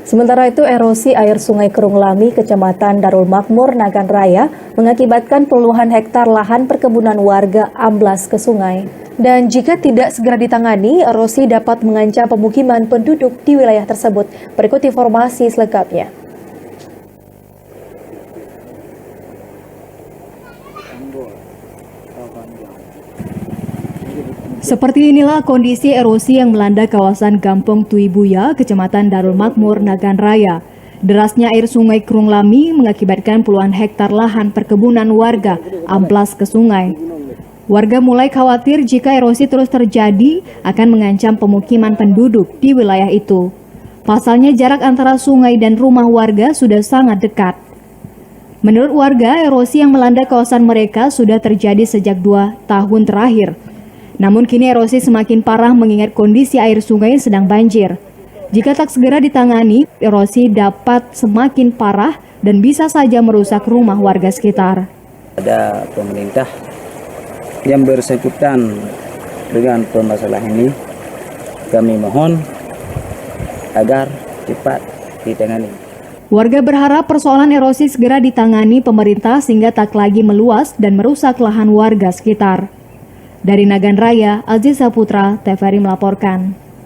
Sementara itu, erosi air Sungai Kerung Lami, Kecamatan Darul Makmur, Nagan Raya, mengakibatkan puluhan hektar lahan perkebunan warga amblas ke sungai. Dan jika tidak segera ditangani, erosi dapat mengancam pemukiman penduduk di wilayah tersebut. Berikut informasi selengkapnya. Seperti inilah kondisi erosi yang melanda kawasan Kampung Tuibuya, Kecamatan Darul Makmur, Nagan Raya. Derasnya air Sungai Kerung Lami mengakibatkan puluhan hektar lahan perkebunan warga amblas ke sungai. Warga mulai khawatir jika erosi terus terjadi akan mengancam pemukiman penduduk di wilayah itu. Pasalnya jarak antara sungai dan rumah warga sudah sangat dekat. Menurut warga, erosi yang melanda kawasan mereka sudah terjadi sejak 2 tahun terakhir. Namun kini erosi semakin parah mengingat kondisi air sungai sedang banjir. Jika tak segera ditangani, erosi dapat semakin parah dan bisa saja merusak rumah warga sekitar. Ada pemerintah yang bersangkutan dengan permasalahan ini, kami mohon agar cepat ditangani. Warga berharap persoalan erosi segera ditangani pemerintah sehingga tak lagi meluas dan merusak lahan warga sekitar. Dari Nagan Raya, Aziza Putra, TVRI melaporkan.